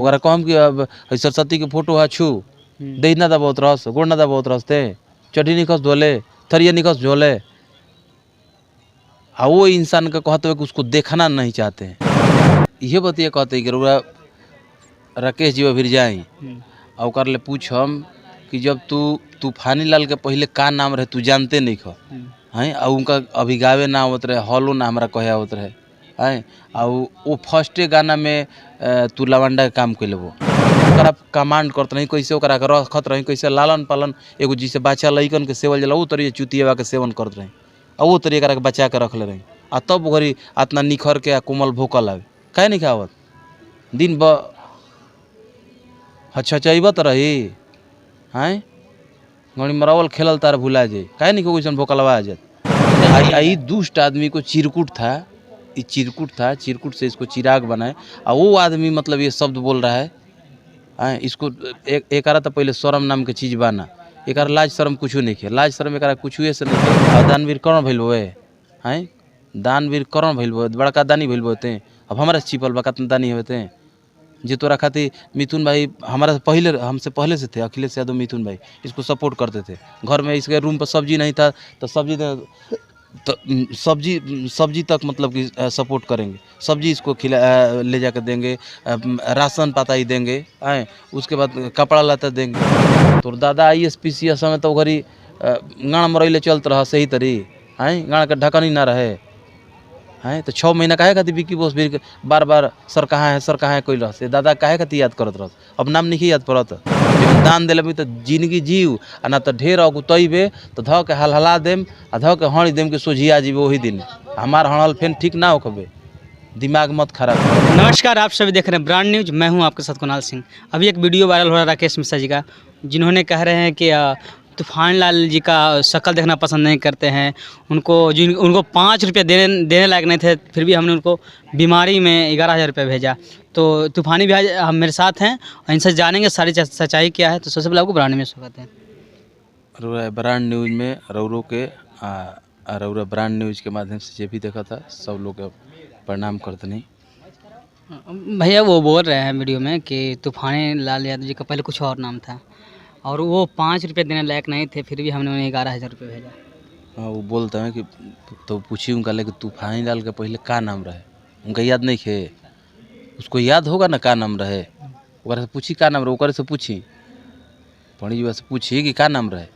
ओकरा कहम कि अब सरस्वती के फोटो है छू दे ना दबावत रहस, गोड़ ना दबावत रहते, चढ़ी निकस धोले, थरिया निकस झोले। वो इंसान का कहते हुए कि उसको देखना नहीं चाहते हैं। ये बतिया कहते हैं कि राकेश जी फिर जाई और ओकर ले पूछम कि जब तूफानी लाल के पहले का नाम रहे तू जानते नहीं खो हैं, और उनका अभी गावे ना आवत रहे, हॉलो ना हमारा कहे आवत रहे हैं, और वो फर्स्टे गाना में तू लवंडा के काम कैले वो कमांड करते रही, कैसे ओकरा के रखत रही, कैसे लालन पालन एगो जिसे बच्चा लइकन के सेवल जला वो तरीके चुतिया के सेवन करत रही, और वो तरीके के बचा के रखले रही। आ तब घड़ी इतना निखर के कोमल भोकल आवे कहे नहीं खावत दिन ब हचहचैबत रही हैं, गणी मरावल खेलल तार भुला जाए कहे नहीं कोई भोकलवा आ जाए। आई दुष्ट आदमी को चिरकुट था, ये चिरकुट था, चिरकुट से इसको चिराग बनाए। और वो आदमी मतलब ये शब्द बोल रहा है इसको एक तो पहले शर्म नाम के चीज़ बाना, एक लाज शर्म कुछ नहीं खे, लाज शर्म एक कुछ से नहीं खे। दानवीर कर्ण भैल हुए हैं, दानवीर कर्ण भैल हुए, बड़का दानी भैल होते। अब हमारा छिपल बा कितना दानी होते हैं जी तोरा खातिर मिथुन भाई हमारा पहले हमसे पहले से थे, अखिलेश यादव मिथुन भाई इसको सपोर्ट करते थे। घर में इसके रूम पर सब्जी नहीं था तो सब्जी तक मतलब कि सपोर्ट करेंगे, सब्जी इसको ले जाकर देंगे, राशन पाता ही देंगे, आए उसके बाद कपड़ा लता देंगे। तो दादा ISPCS में तो घरी गाँव मरैले चलते रहा सही तरी हैं, गाँव का ढक्कन ही ना रहे हैं। तो 6 महीना काहे खातिर विक्की बॉस भी बार बार सर कहाँ है कोई रह से दादा काहे खातिर याद करत रह, अब नाम नहीं याद पड़त। दान दिले भी तो जिंदगी जीव आ ना तो ढेर अगुतैबे तो ध के हलहला देम आ ध के हणी देम के सोझिया जीवे वही दिन हमार हड़ल फेन ठीक ना होखबे, दिमाग मत खराब। नमस्कार, आप सभी देख रहे हैं ब्रांड न्यूज, मैं हूं आपके साथ कुणाल सिंह। अभी एक वीडियो वायरल हो रहा है राकेश मिश्रा जी का, जिन्होंने कह रहे हैं कि तूफान लाल जी का शक्ल देखना पसंद नहीं करते हैं, उनको 5 रुपये देने लायक नहीं थे, फिर भी हमने उनको बीमारी में 11,000 रुपये भेजा। तो तूफानी भी हम मेरे साथ हैं और इनसे जानेंगे सारी सच्चाई क्या है। तो सबसे पहले आपको ब्रांड न्यूज स्वागत है। ब्रांड न्यूज में रौरो के रौरा ब्रांड न्यूज के माध्यम से जो भी देखा था सब लोग प्रणाम करते नहीं। भैया वो बोल रहे हैं वीडियो में कि तूफानी लाल यादव जी का पहले कुछ और नाम था और वो 5 रुपये देने लायक नहीं थे, फिर भी हमने उन्हें 11,000 रुपये भेजा। हाँ वो बोलता है कि तो पूछी उनका ले कि तूफानी लाल के पहले का नाम रहे, उनका याद नहीं खे, उसको याद होगा ना का नाम रहे, ओकरा से पूछी का नाम रहे, ओकरे से पूछी पंडित जी से पूछी कि का नाम रहे।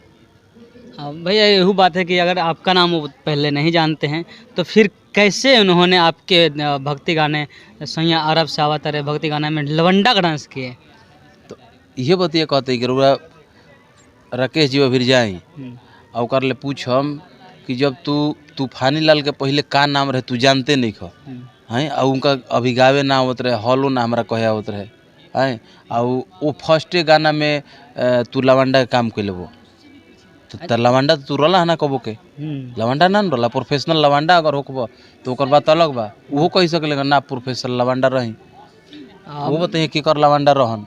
भैया यही बात है कि अगर आपका नाम वो पहले नहीं जानते हैं तो फिर कैसे उन्होंने आपके भक्ति गाने सैया अरब से आवत रहे भक्ति गाने में लवंडा का डांस किए। तो ये बतिया कहते कि राकेश जी फिर जाई और ओकर ले पूछम कि जब तूफानी लाल के पहले का नाम रहे तू जानते नहीं खो हैं, और उनका अभी गावे ना आवत रहे, हॉलो ना हमारा कहे आवत रहे हैं, और वो फर्स्टे गाना में तू लवंडा के काम कैले वो तो लवंडा तो तू रला है ना कबो के लवंडा ना रला, प्रोफेशनल लवंडा अगर होकबो तो ओकर बात अलग बा, वो कह सकले ना प्रोफेशनल लवंडा रही। वो बताइए कि कर लवंडा रहन।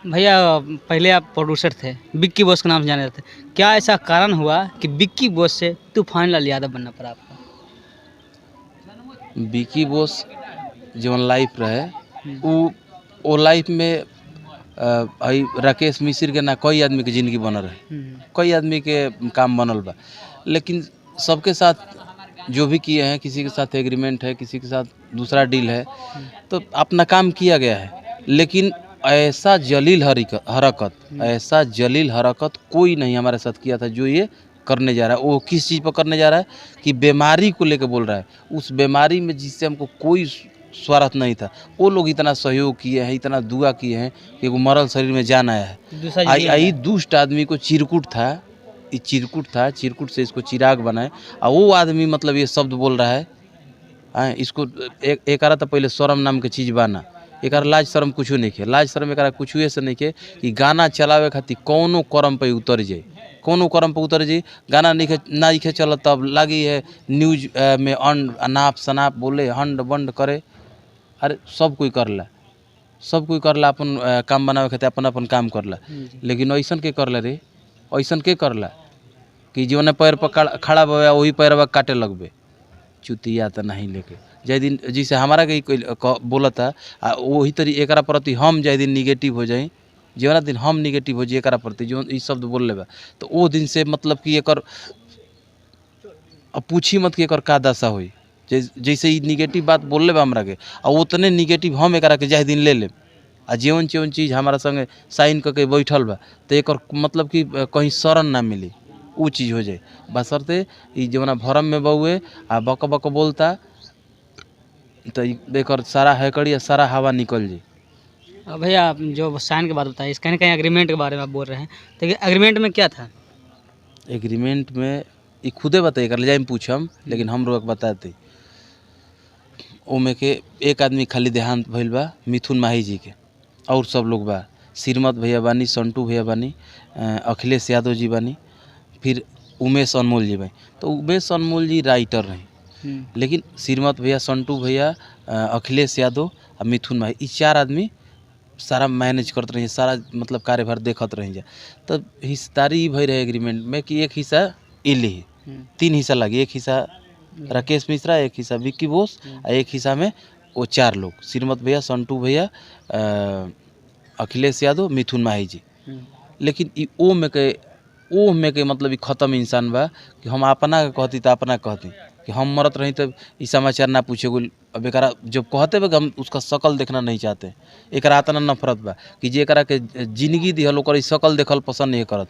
भैया पहले आप प्रोड्यूसर थे, विक्की बॉस का नाम जाने जाते, क्या ऐसा कारण हुआ कि विक्की बॉस से तूफान लाल यादव बनना पड़ा आपको? विक्की बॉस जीवन लाइफ रहे वो लाइफ में राकेश मिश्र के ना कई आदमी के ज़िंदगी बनल रहे, कई आदमी के काम बनल बा, लेकिन सबके साथ जो भी किए हैं, किसी के साथ एग्रीमेंट है, किसी के साथ दूसरा डील है, तो अपना काम किया गया है। लेकिन ऐसा जलील हरकत कोई नहीं हमारे साथ किया था जो ये करने जा रहा है। वो किस चीज़ पर करने जा रहा है कि बीमारी को लेकर बोल रहा है, उस बीमारी में जिससे हमको कोई स्वार्थ नहीं था, वो लोग इतना सहयोग किए हैं, इतना दुआ किए हैं कि वो मरल शरीर में जान आया है। आई दुष्ट आदमी को चिरकुट था, ये चिरकुट था, चिरकुट से इसको चिराग बनाए। और वो आदमी मतलब ये शब्द बोल रहा है इसको एक तो पहले शर्म नाम के चीज़ बाना, एक लाज शर्म कुछ नहीं खे, लाज शर्म एक कुछ से नहीं खे कि गाना चलावे खातिर कौनो कर्म पे उतर जाए, कौनो कर्म पे उतर जाए, गाना नहीं खे चल तब लगी है न्यूज में अनाप शनाप बोले हंड बंड करे। अरे सब कोई करला अपन काम बनावे खातिर अपन काम करला, लेकिन ऐसन के करला रे, ऐसन के करला कि जीवन पैर पर खड़ा बे वही पैरवा काटे लगबे, चुतिया तो नहीं लेके जय दिन जैसे हमारा के बोलता आ वही तरी एकरा प्रति हम जय दिन निगेटिव हो जाई, जौना दिन हम निगेटिव हो जाए एकरा प्रति जो ई शब्द बोल लेबा तो वो दिन से मतलब कि एकर अब पूछी मत कि एकर का दशा होई। जैसे ई निगेटिव बात बोल लेबा हमरा के आ उतने निगेटिव हम एकरा के जय दिन ले लेब आ जेवन जेवन चीज़ हमारा संगे साइन करके बैठल बा तो एकर मतलब कि कहीं शरण ना मिली, वो चीज़ हो जाए। बशर्ते ई जवना भरम में बउए आ बक बक बोलता तो एकर सारा हैकड़ी सारा हवा निकल जाए। भैया आप जो साइन की बात बताई, इस कहीं कहीं एग्रीमेंट के बारे में आप बोल रहे हैं, तो एग्रीमेंट में क्या था? एग्रीमेंट में ई खुदे बताइए कर ले जाए पूछम, लेकिन हम लोग बताते ओमे के एक आदमी खाली देहांत भइल बा मिथुन माही जी के, और सब लोग बा श्रीमत भैया बानी, संटू भैया बानी, अखिलेश यादव जी बानी, फिर उमेश अनमोल जी बानी। तो उमेश अनमोल जी राइटर रहे, लेकिन श्रीमत भैया, संटू भैया, अखिलेश यादव और मिथुन माही ई 4 आदमी सारा मैनेज करते रही, सारा मतलब कार्यभार देखत रही जा। तब हिस्सेदारी भई रहे एग्रीमेंट में कि एक हिस्सा ई ली, 3 हिस्सा लगी, एक हिस्सा राकेश मिश्रा, एक हिस्सा विक्की बोस और एक हिस्सा में वो 4 लोग श्रीमत भैया, संटू भैया, अखिलेश यादव, मिथुन माही जी। लेकिन ई ओ में के मतलब ई खत्म इंसान बा कि हम अपना कहती तो अपना कहती कि हम मरत रही तब ई समाचार ना पूछे गो। अब एकरा जब कहते बा हम उसका शकल देखना नहीं चाहते, एकरा इतना नफरत बा कि जे एकरा के जिंदगी दिहल ओकर ई शकल देखल पसंद नहीं करत।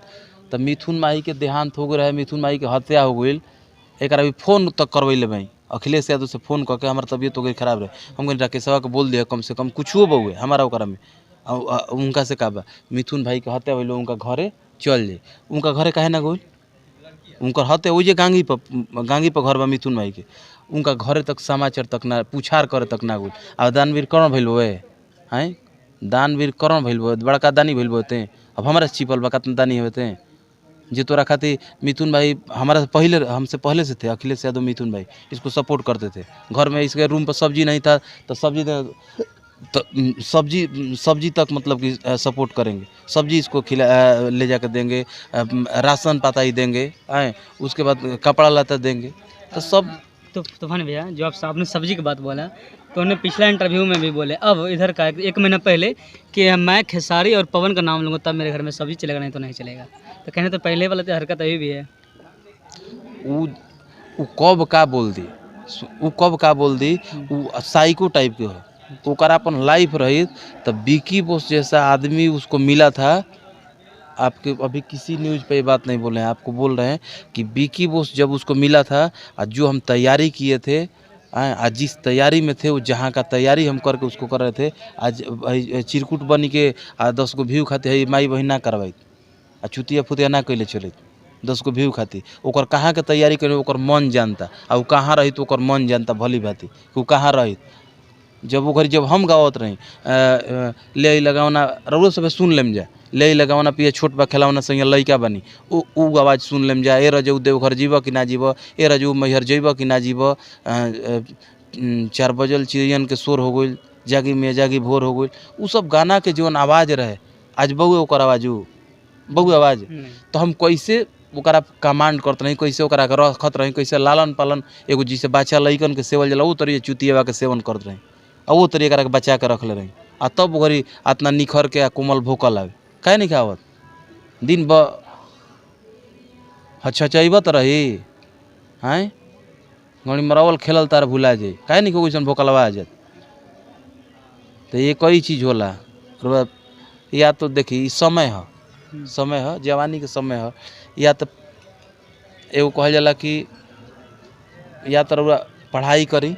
तो मिथुन माही के देहांत हो गए रहे, मिथुन माही के हत्या हो गई, एकरा भी फोन तक करवैले भाई अखिलेश यादव से फ़ोन करके हमारा तबीयत हो गई खराब रहे, हम कहीं राकेशवा के बोल दिया कम से कम कुछ हो बहुए हमारा ओकरा में। उनका से का बा मिथुन भाई के हत्या भइल, उनका घरे चल जाए, उनका घरे काहे ना गइल, उनकर हत्या वही गांगी पर घर बा मिथुन भाई के, उनका घरे तक समाचार तक ना पूछार करे तक ना गइल। आ दानवीर कौन भइल हुए हैं, दानवीर कौन भइल हुए, बड़का दानी भइल होते। अब हमारा छिपल बा कितना दानी होते जो तोरा खातिर मिथुन भाई हमारा पहले हमसे पहले से थे। अखिलेश यादव मिथुन भाई इसको सपोर्ट करते थे। घर में इसके रूम पर सब्जी नहीं था तो सब्जी तक मतलब कि सपोर्ट करेंगे, सब्जी इसको खिला ले जाकर देंगे, राशन पाता ही देंगे, आए उसके बाद कपड़ा लता देंगे। तो सब तो तूफान भैया जो आपने सब्जी की बात बोला, तो उन्होंने पिछला इंटरव्यू में भी बोले, अब इधर का 1 महीना पहले कि मैं खेसारी और पवन का नाम लूँगा तब मेरे घर में सब्जी चलेगा, नहीं तो नहीं चलेगा। तो कहने तो पहले वाला तो हरकत अभी भी है। वो कब का बोल दी, वो साइको टाइप के हो, ओकरा अपन लाइफ रही। तब विक्की बोस जैसा आदमी उसको मिला था। आपके अभी किसी न्यूज़ पे ये बात नहीं बोले हैं, आपको बोल रहे हैं कि विक्की बोस जब उसको मिला था और जो हम तैयारी किए थे, आज जिस तैयारी में थे वो जहाँ का तैयारी हम करके उसको कर रहे थे, आज चिरकुट बन के 10 गो व्यू खाते है माई बहिन ना करवाई आ चुतिया फुतिया ना कैले चले 10 गो व्यू खाती। ओकर कहाँ के तैयारी करे ओकर मन जानता, आ वो कहाँ रही तो ओकर मन जानता भली भांति कि वो कहाँ रही। जब वो घर जब हम गावत रही ले लगावना रउआ सब सुन लेम जा, ले लगावना पिए छोट बा खेलावना संगे लइका बनी, उ आवाज़ सुन लेम जा। ए रजऊ देवघर जीव कि ना जीव, ए रजऊ मैहर जइब कि ना जीव, 4 बजल चिड़ियन के शोर हो गई, जागी में जागी भोर हो गई। उ सब गाना के जौन आवाज़ रहे आज बहुए ओकर आवाज़ बहुए आवाज़। तो हम कैसे ओकरा कमांड करते रही, कैसे ओकरा के रखत रही, कैसे लालन पालन एगो जिसे बच्चा लइकन के सेवल जाला वो तरीके चुतियावा के सेवन करते रही और वो तरीके के बचा के रख ले रही। आ तब घड़ी इतना निखर के कोमल भोकल आवे काहे नहीं खावत दिन ब हचहचैबत रही हैं गणी मरावल खेलल तार भुला जाए काहे नहीं को वैसन भोकलवा आ जात। तो ये कई चीज़ होला, या तो देखी समय है जवानी के समय है, या तो एगो कहल जाला कि या तो पढ़ाई करी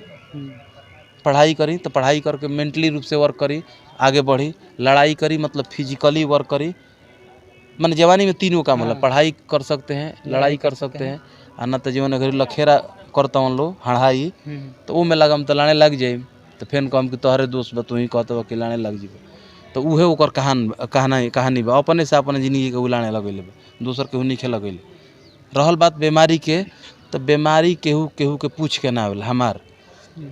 तो पढ़ाई करके मेंटली रूप से वर्क करी, आगे बढ़ी, लड़ाई करी मतलब फिजिकली वर्क करी। मैंने जवानी में 3 काम होला, पढ़ाई कर सकते हैं, लड़ाई कर सकते हैं, और न तो जीवन घर लखेरा करता हूँ लोग हड़ाई तो वो में लगम तो लाने लग जाए। तो फिर कहम कि तोहरे दोस्त बा तू ही कहते कि लाने लग जीव। तो उहे ओकर कहानी बा, अपने से अपने जिंदगी के उलाने लगेले बा, दोसर केहू नहीं लगेले। रहल बात बीमारी के, तो बीमारी केहू के पूछ के ना आवेला हमार।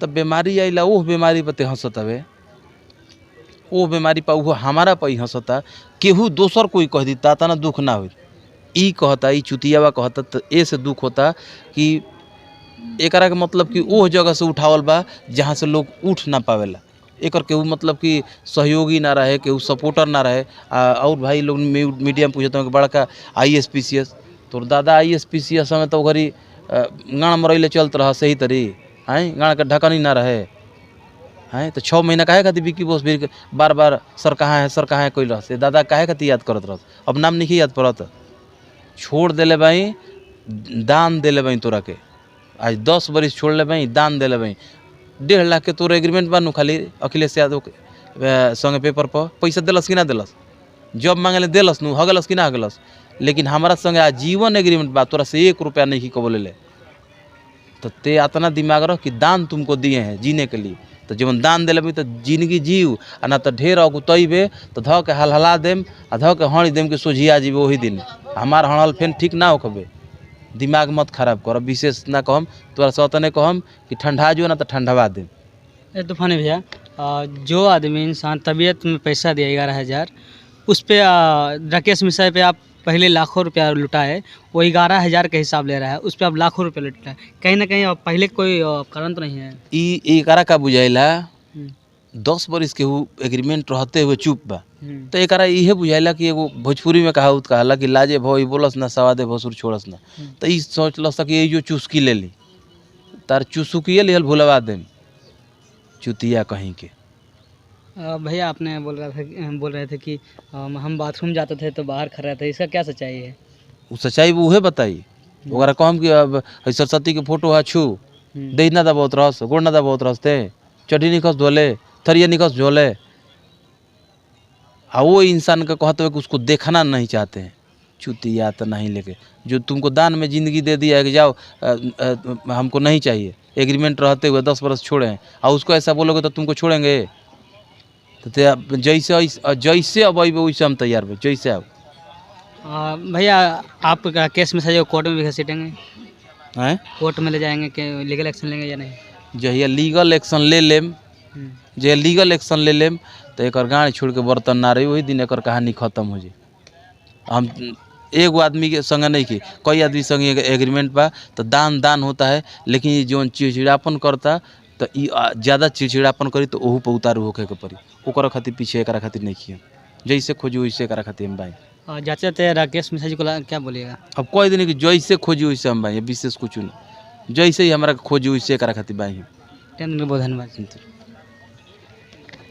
तब बीमारी आइला ओह बीमारी पर ते हंसत हवे, वो बीमारी पर वो हमारा पर ही हंसता, केहू दोसर कोई कह दी ता ना दुख ना हो। ई कहता ई चुतियावा कहता तो ए से दुख होता कि एकरा के मतलब कि वो जगह से उठावल बा जहाँ से लोग उठ ना पावेला। एकर केहू मतलब कि सहयोगी ना रहे, केहू सपोर्टर ना रहे। और भाई लोग मीडिया में पूछते हैं कि बड़का IAS PCS, तोर दादा IAS PCS समय तो घरी गाँव मरैले चलत रहा सही तरी हैं, गाँव के ढकनी ना रहे हैं। तो 6 महीना काहे खातिर विक्की बॉस भी बार बार सर कहाँ है सर कहाँ है कोई रह दादा काहे खातिर याद करत रह, अब नाम नहीं याद पड़त। छोड़ देले भाई, दान देले भाई तोरा के, आज 10 बरिस छोड़ ले भाई, दान देले भाई। 1.5 लाख के तोर एग्रीमेंट बानू खाली अखिलेश यादव के संगे पेपर पर पैसा दिलस कि ना दिलस, जब मांगे दिलस नू, हगलस कि ना हगलस। लेकिन हमारा संगे आजीवन एग्रीमेंट बा, तोरा से 1 रुपया नहीं कबो ले ले। तो ते इतना दिमाग रख कि दान तुमको दिए हैं जीने के लिए, तो जब दान दिले भाई तो जिंदगी जीव, आ ना तो ढेर अगुतैबे तो ध के हलहला देम आ ध के हड़ी देम के सोझिया जीवे वही दिन। हमार हड़ल फेन ठीक ना होखबे, दिमाग मत खराब कर। विशेष ना कहम, तोरा से तने कहम कि ठंडा जो ना तो ठंडवा दे। तूफानी भैया, जो आदमी इंसान तबीयत में पैसा दिया 11,000, उस पे राकेश मिश्रा पे आप पहले लाखों रुपया लुटाए, वो 11,000 के हिसाब ले रहा है, उस पे आप लाखों रुपया लुटाए। कहीं ना कहीं पहले कोई कारण तो नहीं है? ई एकरा का बुझाइला 10 बरिस के एग्रीमेंट रहते हुए चुप बा, तो एकरा इहे बुझाइला कि एगो भोजपुरी में कहावत कहला कि लाजे भई बोलस ना सवादे भसुर छोड़स ना। तो ई सोचलस कि ये जो चुस्की ले ली, तार चुसुकिए लिहल भुलवा देम चुतिया कहीं के। भैया आपने बोल रहे थे कि हम बाथरूम जाते थे तो बाहर खड़ा रहते, इसका क्या सच्चाई है? उ सच्चाई उहे बताई। ओकरा कहम कि अब सरस्वती के फोटो है छू दे ना दबावत रहस, गोड़ ना दबावत रहते, चढ़ी निकस धोले, थरिया निकस झोले। वो इंसान का कहते हुए कि उसको देखना नहीं चाहते हैं, चुतिया तो नहीं लेके जो तुमको दान में ज़िंदगी दे दिया है कि जाओ हमको नहीं चाहिए, एग्रीमेंट रहते हुए 10 बरस छोड़े हैं, और उसको ऐसा बोलोगे तो तुमको छोड़ेंगे? तो जैसे अब अबे वैसे हम तैयार बे, जैसे अब। भैया आप केस में सजा कोर्ट में भी घसीटेंगे? हैं, कोर्ट में ले जाएंगे कि लीगल एक्शन लेंगे या नहीं? जहिया लीगल एक्शन ले लेम, जे लीगल एक्शन ले लेम तो एक गाड़ी छोड़ के बर्तन ना रही, वही दिन एक कहानी खत्म हो जाए। हम एगो आदमी के संग नहीं की, कई आदमी संग एग्रीमेंट बा, तो दान होता है। लेकिन ये जो चिड़चिड़ापन करता तो ज़्यादा चिड़चिड़ापन करी तो ओहू पर उतारू होके के पड़ी, ओकर खातिर पीछे एक खातिर नहीं किए, जैसे खोजी वैसे एक खातिर हम भाई। जाते जाते राकेश मिश्रा जी को क्या बोलिएगा? अब कोई दिन कि जैसे खोजी वैसे हम भाई, विशेष कुछ नहीं, जैसे ही हमारा खोजी वैसे एक खातिर भाई। बहुत धन्यवाद।